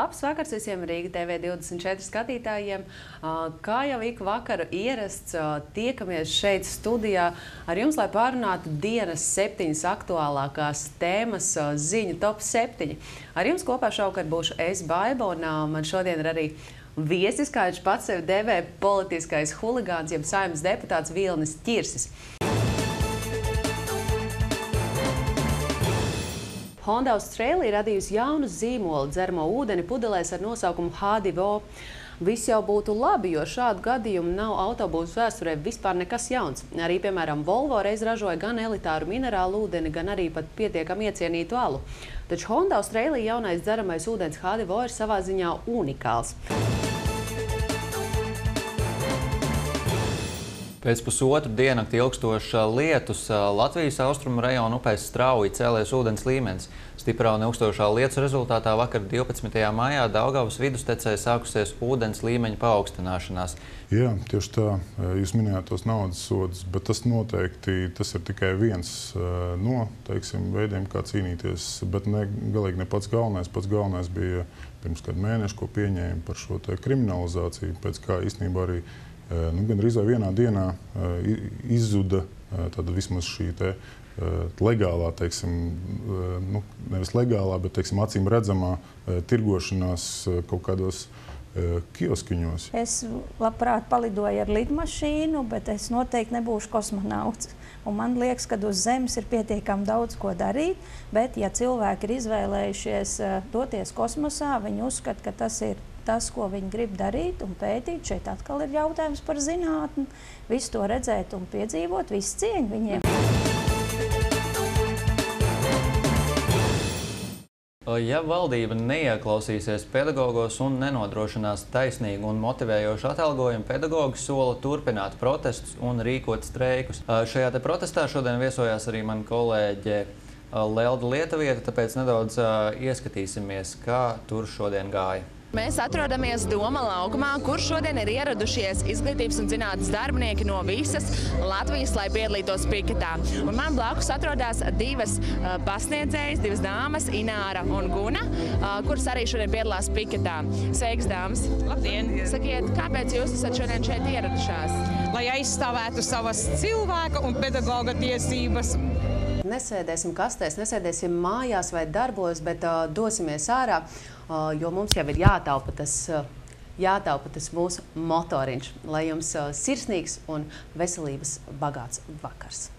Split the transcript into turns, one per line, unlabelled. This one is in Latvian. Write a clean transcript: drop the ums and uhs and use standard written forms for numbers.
Labs vakars visiem Rīga TV 24 skatītājiem. Kā jau ik vakaru ierasts, tiekamies šeit studijā ar jums, lai pārunātu dienas 7 aktuālākās tēmas ziņu top 7. Ar jums kopā šovakar būšu es, Baiba, un man šodien ir arī viesis, kā viņš pats sevi devē, politiskais huligāns, jeb Saeimas deputāts Vilnis Ķirsis. Honda Austrālija radījusi jaunu zīmolu dzeramo ūdeni pudelēs ar nosaukumu H2O. Viss jau būtu labi, jo šādu gadījumu nav autobūvas vēsturē vispār nekas jauns. Arī, piemēram, Volvo reiz ražoja gan elitāru minerālu ūdeni, gan arī pat pietiekami iecienītu alu. Taču Honda Austrālija jaunais dzeramais ūdens H2O ir savā ziņā unikāls.
Pēc pusotru diennakti ilgstoša lietus Latvijas austrumu rajonu upēs strauji cēlies ūdens līmenis. Stiprā un ilgstošā lietus rezultātā vakar 12. maijā Daugavas vidustecē sākusies ūdens līmeņa paaugstināšanās.
Jā, tieši tā. Jūs minējāt tos naudas sodus, bet tas noteikti ir tikai viens no veidiem, kā cīnīties, bet galīgi ne pats galvenais. Pats galvenais bija pirms kādu mēnešu, ko pieņēma par šo kriminalizāciju, pēc kā īstenībā arī gandrīz vienā dienā izzuda vismaz šī legālā, nevis legālā, bet acīm redzamā tirgošanās kaut kādos kioskiņos.
Es labprāt palidoju ar lidmašīnu, bet es noteikti nebūšu kosmonauts. Un man liekas, ka uz Zemes ir pietiekami daudz ko darīt, bet ja cilvēki ir izvēlējušies doties kosmosā, viņi uzskata, ka tas ir tas, ko viņi grib darīt un pētīt. Šeit atkal ir jautājums par zinātni. Visu to redzēt un piedzīvot, visu cieņu viņiem.
Ja valdība neieklausīsies pedagogos un nenodrošinās taisnīgu un motivējošu atalgojumu, pedagogi sola turpināt protestus un rīkot streikus. Šajā protestā šodien viesojās arī mana kolēģe Lelda Lietuvieta, tāpēc nedaudz ieskatīsimies, kā tur šodien gāja.
Mēs atrodamies Doma laukumā, kur šodien ir ieradušies izglītības un zinātnes darbinieki no visas Latvijas, lai piedalītos piketā. Un man blakus atrodas divas pasniedzējas, divas dāmas, Ināra un Guna, kuras arī šodien piedalās piketā. Sveiks, dāmas!
Labdien!
Sakiet, kāpēc jūs esat šodien šeit ieradušās?
Lai aizstāvētu savas cilvēka un pedagoga tiesības.
Nesēdēsim kastēs, nesēdēsim mājās vai darbos, bet dosimies ārā, jo mums jau ir jātaupa tas mūsu motoriņš. Lai jums sirsnīgs un veselības bagāts vakars!